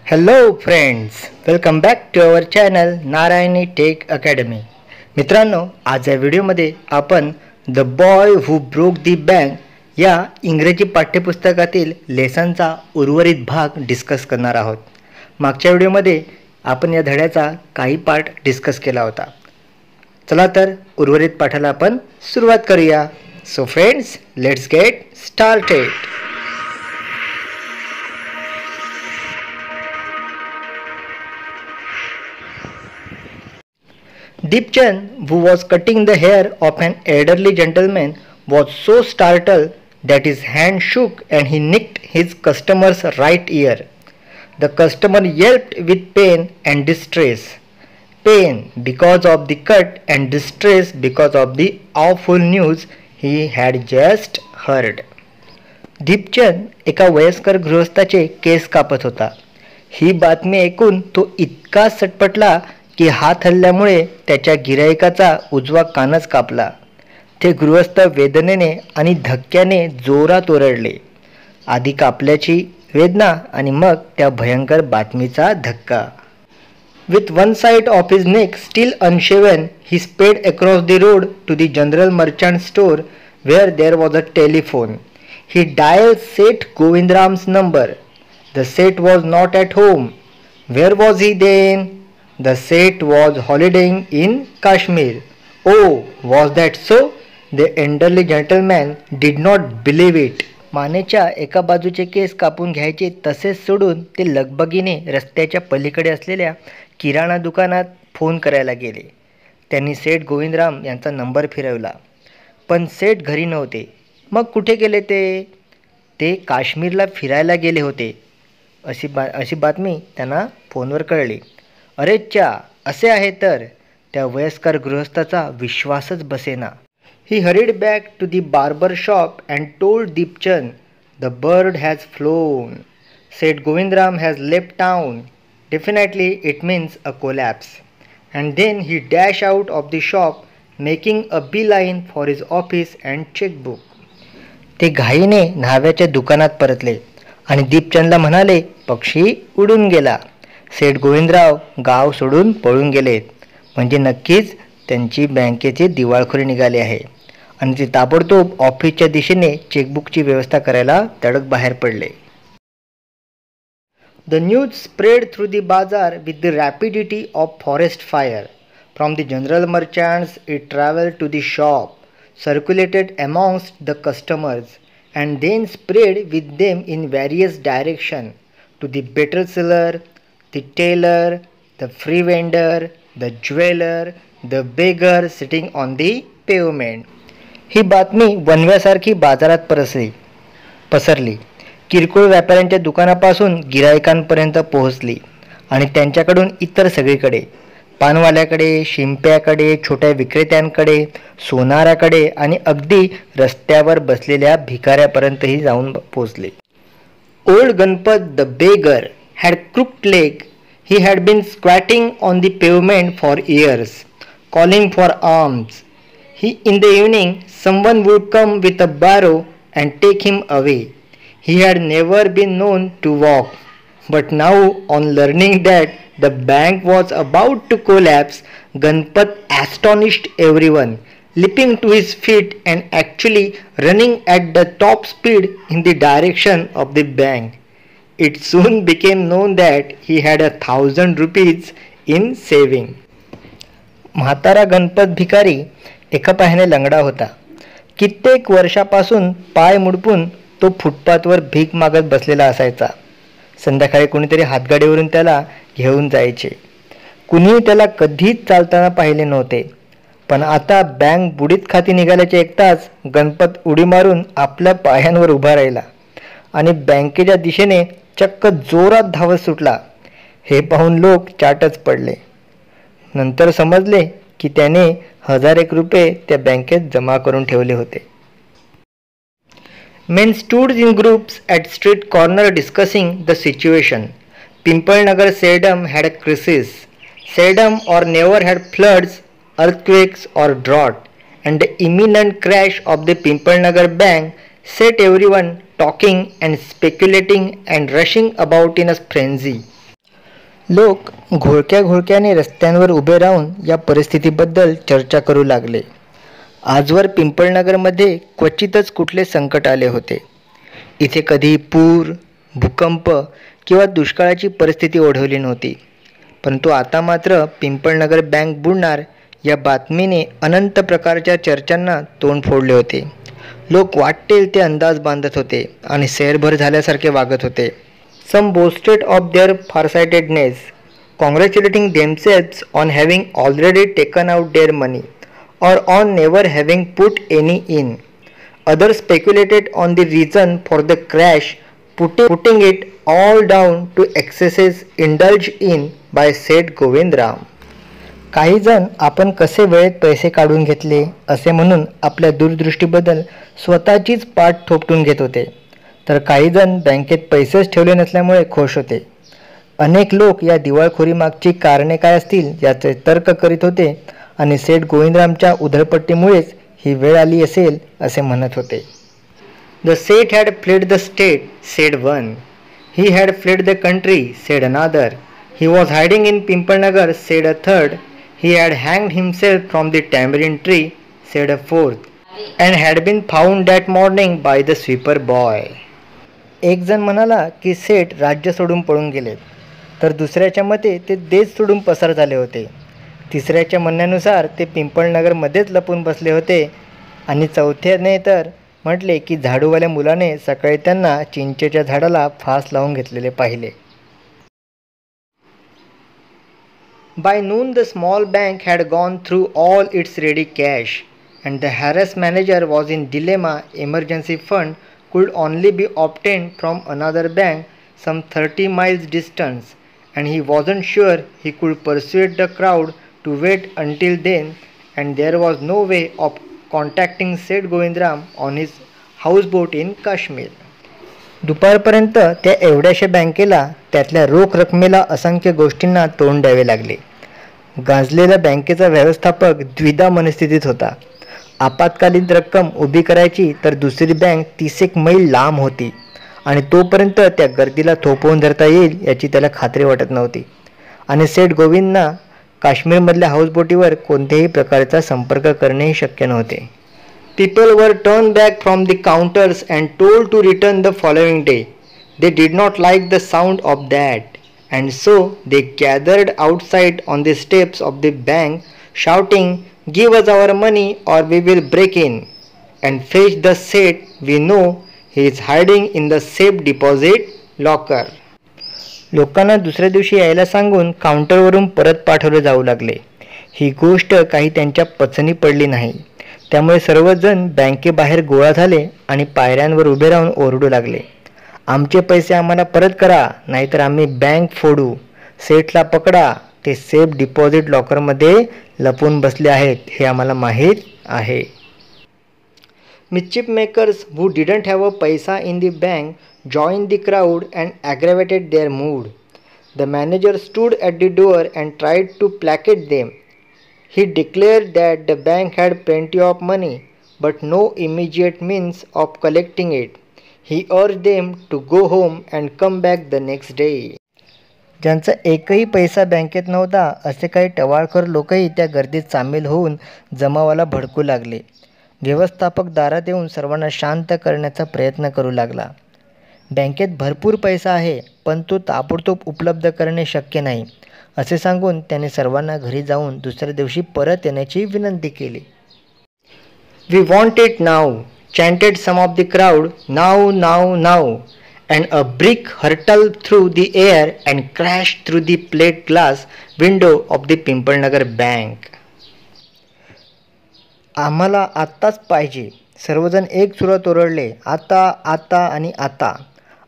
Hello friends, welcome back to our channel Narayani tech academy. मित्रांनो, आज या व्हिडिओमध्ये आपण the boy who broke the bank या इंग्रजी पाठ्यपुस्तकातील लेसनचा उर्वरित भाग डिस्कस करणार आहोत. मागच्या व्हिडिओमध्ये आपण या धड्याचा काही पार्ट डिस्कस केला होता. चला तर उर्वरित पाठाला आपण सुरुवात करूया. So friends, let's get started. Dipchand, who was cutting the hair of an elderly gentleman, was so startled that his hand shook and he nicked his customer's right ear. The customer yelped with pain and distress. Pain because of the cut and distress because of the awful news he had just heard. Deepchand एका वयस्कर गृहस्थाचे केस कापत होता. ही बातमी ऐकून तो इतका सटपटला की हात हल्ल्यामुळे त्याच्या गिराईकाचा उजवा कानच कापला. ते गृहस्थ वेदनेने आणि धक्क्याने जोरात ओरडले. आधी कापल्याची वेदना आणि मग त्या भयंकर बातमीचा धक्का. With one side of his neck still unshaven, he sped across the road to the general merchant store where there was a telephone. He dialed Seth Govindram's number. The Seth was not at home. Where was he then? The Seth was holidaying in Kashmir. Oh, was that so? The elderly gentleman did not believe it. मानेच्या एका बाजूचे केस कापून घ्यायचे तसेच सोडून ते लगबगीने रस्त्याच्या पलीकडे असलेल्या किराणा दुकानात फोन करायला गेले. त्यांनी सेठ गोविंदराम यांचा नंबर फिरवला, पण सेठ घरी नव्हते. मग कुठे गेले ते काश्मीरला फिरायला गेले होते अशी बातमी त्यांना फोनवर कळली. अरेच्चा, असे आहे तर त्या वयस्कर गृहस्थाचा विश्वासच बसेना. He hurried back to the barber shop and told Dipchand, "The bird has flown. Seth Govindram has left town. Definitely it means a collapse." And then he dashed out of the shop, making a beeline for his office and checkbook. ते घाईने न्हाव्याच्या दुकानात परतले आणि दीपचंदला म्हणाले, पक्षी उडून गेला. सेठ गोविंदराव गाव सोडून पळून गेलेत. म्हणजे नक्कीच त्यांची बँकेची दिवाळखोरी निघाली आहे आणि ते ताबडतोब ऑफिसच्या दिशेने चेकबुकची व्यवस्था करायला तडक बाहेर पडले. The news spread through the bazaar with the rapidity of forest fire. From the general merchants it traveled to the shop, circulated amongst the customers, and then spread with them in various directions to the better seller, the tailor, the free vendor, the jeweler, the beggar sitting on the pavement. ही बातमी वनव्यासारखी बाजारात पसरली. किरकोळ व्यापाऱ्यांच्या दुकानापासून गिरायकांपर्यंत पोहोचली आणि त्यांच्याकडून इतर सगळीकडे, पानवाल्याकडे, शिंप्याकडे, छोट्या विक्रेत्यांकडे, सोनाराकडे आणि अगदी रस्त्यावर बसलेल्या भिकाऱ्यापर्यंतही जाऊन पोहोचली. Old Ganpat the beggar had crooked leg. He had been squatting on the pavement for years, calling for alms. In the evening, someone would come with a barrow and take him away. He had never been known to walk, but now, on learning that the bank was about to collapse, Ganpat astonished everyone, leaping to his feet and actually running at the top speed in the direction of the bank. It soon became known that he had 1,000 rupees in saving. म्हातारा गणपत भिकारी एका पायाने लंगडा होता. कित्येक वर्षापासून पाय मुडपून तो फुटपाथवर भीक मागत बसलेला असायचा. संध्याकाळी कोणीतरी हातगाडीवरून त्याला घेऊन जायचे. कुणीही त्याला कधीच चालताना पाहिले नव्हते. पण आता बँक बुडीत खाती निघाल्याचे ऐकताच गणपत उडी मारून आपल्या पायांवर उभा राहिला आणि बँकेच्या दिशेने चक्क जोरात धावत सुटला. हे पाहून लोक चाटच पडले. नंतर समजले की त्याने 1,000 रुपये त्या बँकेत जमा करून ठेवले होते. Men stood in groups at street corner discussing the situation. Pimpalnagar seldom had a crisis. Seldom or never had floods, earthquakes or drought. And the imminent crash of the Pimpalnagar bank set everyone talking and speculating and rushing about in a frenzy. लोक घोळक्या घोळक्याने रस्त्यांवर उभे राहून या परिस्थितीबद्दल चर्चा करू लागले. आजवर पिंपळनगरमध्ये क्वचितच कुठले संकट आले होते. इथे कधी पूर, भूकंप किंवा दुष्काळाची परिस्थिती ओढवली नव्हती. परंतु आता मात्र पिंपळनगर बँक बुडणार या बातमीने अनंत प्रकारच्या चर्चांना तोंड फोडले होते. लोक वाटेल ते अंदाज बांधत होते आणि सैरभर झाल्यासारखे वागत होते. Some boasted of their farsightedness, congratulating themselves on having already taken out their money or on never having put any in. Others speculated on the reason for the crash, putting it all down to excesses indulged in by Seth Govindram. काही जण आपण कसे वेळेत पैसे काढून घेतले असे म्हणून आपल्या दूरदृष्टीबद्दल स्वतःचीच पाठ थोपटून घेत होते, तर काही जण बँकेत पैसेच ठेवले नसल्यामुळे खुश होते. अनेक लोक या दिवाळखोरीमागची कारणे काय असतील याचे तर्क करीत होते आणि सेठ गोविंदरामच्या उधळपट्टीमुळेच ही वेळ आली असेल असे म्हणत होते. The seth had fled the state, said one. He had fled the country, said another. He was hiding in Pimpalnagar, said a third. He had हँग्ड himself from the tamarind tree, said a fourth. And had been found that morning by the sweeper boy. एक जण म्हणाला की सेठ राज्य सोडून पळून गेलेत, तर दुसऱ्याच्या मते ते देश सोडून पसार झाले होते. तिसऱ्याच्या म्हणण्यानुसार ते पिंपळनगरमध्येच लपून बसले होते आणि चौथ्याने तर म्हटले की झाडूवाल्या मुलाने सकाळी त्यांना चिंचेच्या झाडाला फास लावून घेतलेले पाहिले. By noon the small bank had gone through all its ready cash and the harassed manager was in dilemma. Emergency fund could only be obtained from another bank some 30 miles distance and he wasn't sure he could persuade the crowd to wait until then, and there was no way of contacting Seth Govindram on his houseboat in Kashmir. दुपारपर्यंत त्या एवढ्याशा बँकेला त्यातल्या रोख रकमेला असंख्य गोष्टींना तोंड द्यावे लागले. गाजलेला बँकेचा व्यवस्थापक द्विधा मनस्थितीत होता. आपत्कालीन रक्कम उभी करायची तर दुसरी बँक 30 मैल लांब होती आणि तोपर्यंत त्या गर्दीला थोपवून धरता येईल याची त्याला खात्री वाटत नव्हती. आणि सेठ गोविंदना काश्मीरमधल्या हाऊसबोटीवर कोणत्याही प्रकारचा संपर्क करणेही शक्य नव्हते. People were turned back from the counters and told to return the following day. They did not like the sound of that, and so they gathered outside on the steps of the bank, shouting, "Give us our money or we will break in, and fetch the Seth. We know he is hiding in the safe deposit locker." लोकांना दुसऱ्या दिवशी यायला सांगून काउंटरवरून परत पाठवले जाऊ लागले. ही गोष्ट काही त्यांच्या पचनी पडली नाही. त्यामुळे सर्वजण बँकेबाहेर गोळा झाले आणि पायऱ्यांवर उभे राहून ओरडू लागले, आमचे पैसे आम्हाला परत करा, नाहीतर आम्ही बँक फोडू. सेठला पकडा, ते सेफ डिपॉझिट लॉकरमध्ये लपून बसले आहेत हे आम्हाला माहीत आहे. Mischief makers who didn't have a paisa in the bank joined the crowd and aggravated their mood. The manager stood at the door and tried to placate them. He declared that the bank had plenty of money, but no immediate means of collecting it. He urged them to go home and come back the next day. ज्यांचा एकही पैसा बँकेत नव्हता असे काही टवाळखोर लोकही त्या गर्दीत सामील होऊन जमावाला भडकू लागले. व्यवस्थापक दारात येऊन सर्वांना शांत करण्याचा प्रयत्न करू लागला. बँकेत भरपूर पैसा आहे, पण तो ताबडतोब उपलब्ध करणे शक्य नाही असे सांगून त्याने सर्वांना घरी जाऊन दुसऱ्या दिवशी परत येण्याची विनंती केली. We want it now, chanted some of the crowd. Now, now, now. And a brick hurtled through the air and crashed through the plate glass window of the Pimpalnagar bank. आम्हाला आत्ताच पाहिजे. सर्वजण एक सुरात ओरडले, आता, आता आणि आता.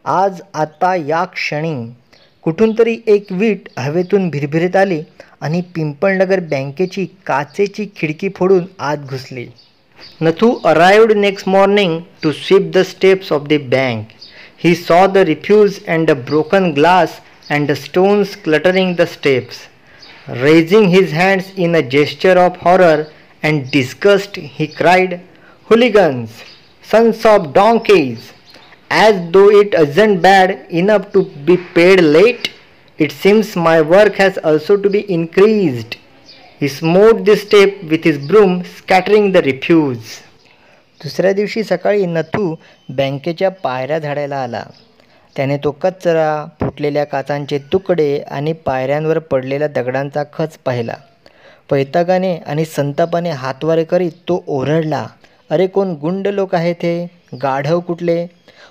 आज, आता, या क्षणी. कुठून तरी एक वीट हवेतून भिरभिरत आली आणि पिंपळनगर बँकेची काचेची खिडकी फोडून आत घुसली. Nathu arrived next morning to sweep the steps of the bank. He saw the refuse and the broken glass and the stones cluttering the steps. Raising his hands in a gesture of horror and disgust, he cried, "Hooligans! Sons of donkeys! As though it isn't bad enough to be paid late, It seems my work has also to be increased. He smote the step with his broom, scattering the refuse. दुसऱ्या दिवशी सकाळी नथू बँकेच्या पायऱ्या झाडायला आला. त्याने तो कचरा, फुटलेल्या काचांचे तुकडे आणि पायऱ्यांवर पडलेल्या दगडांचा खच पाहिला. वैतागाने आणि संतापाने हातवारे करीत तो ओरडला, अरे कोण गुंड लोक आहेत हे? गाढव कुठले?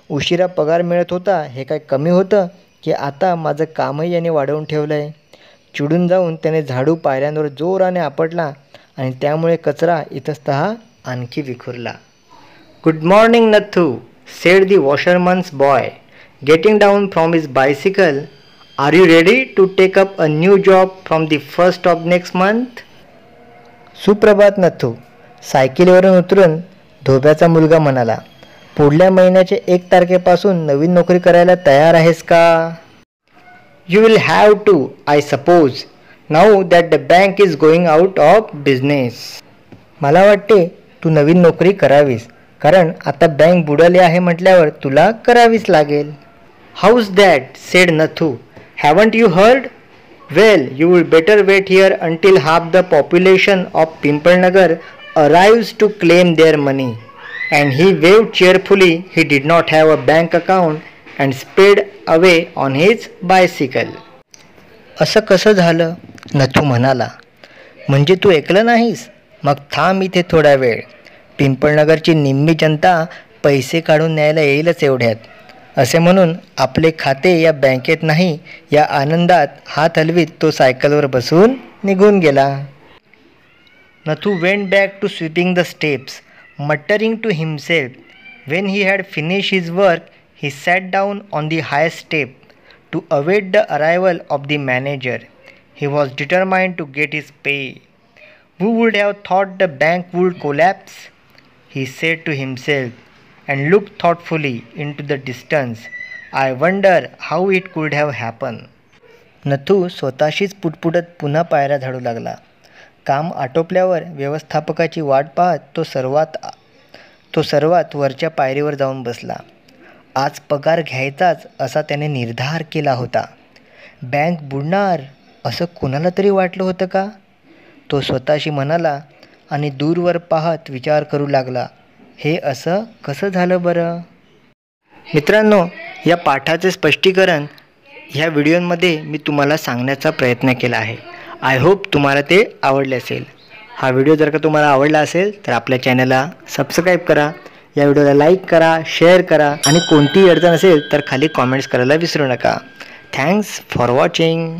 उशिरा पगार मिळत होता हे काय कमी होतं की आता माझं कामही याने वाढवून ठेवलं आहे? चिडून जाऊन त्याने झाडू पायऱ्यांवर जोराने आपटला आणि त्यामुळे कचरा इतस्तः आणखी विखुरला. Good morning Nathu, said the washerman's boy, getting down from his bicycle. Are you ready to take up a new job from the first of next month? सुप्रभात नथू, सायकलीवरून उतरून धोब्याचा मुलगा म्हणाला. पुढल्या महिन्याच्या 1 तारखेपासून नवीन नोकरी करायला तयार आहेस का? You will have to, I suppose, now that the bank is going out of business. मला वाटते तू नवीन नोकरी करावीस, कारण आता बँक बुडाली आहे म्हटल्यावर तुला करावीच लागेल. How's that? said Nathu. Haven't you heard? Well, you would better wait here until half the population of Pimpalnagar arrives to claim their money. And he waved cheerfully. He did not have a bank account and sped away on his bicycle. असं कसं झालं? नथू म्हणाला. म्हणजे तू ऐकलं नाहीस? मग थांब इथे थोडा वेळ. पिंपळनगरची निम्मी जनता पैसे काढून न्यायला येईलच एवढ्यात. असे म्हणून आपले खाते या बँकेत नाही या आनंदात हात हलवीत तो सायकलवर बसून निघून गेला. Nathu went back to sweeping the steps, muttering to himself. When he had finished his work, he sat down on the highest step to await the arrival of the manager. He was determined to get his pay. Who would have thought the bank would collapse? He said to himself and looked thoughtfully into the distance. I wonder how it could have happened. Nathu स्वतःशीच पुटपुटत पुन्हा पायऱ्या झाडू लागला. काम आटोपल्यावर व्यवस्थापकाची वाट पाहत तो सर्वात वरच्या पायरीवर जाऊन बसला. आज पगार घ्यायचाच असा त्याने निर्धार केला होता. बँक बुडणार असं कोणाला तरी वाटलं होतं का? तो स्वतःशी म्हणाला आणि दूरवर पाहत विचार करू लागला, हे असं कसं झालं बरं? मित्रांनो, या पाठाचे स्पष्टीकरण ह्या व्हिडिओमध्ये मी तुम्हाला सांगण्याचा प्रयत्न केला आहे. आय होप तुम्हाला ते आवडले असेल. हा व्हिडिओ जर का तुम्हाला आवडला असेल तर आपल्या चॅनलला सबस्क्राईब करा, या व्हिडिओला लाईक करा, शेअर करा आणि कोणतीही अडचण असेल तर खाली कॉमेंट्स करायला विसरू नका. Thanks for watching.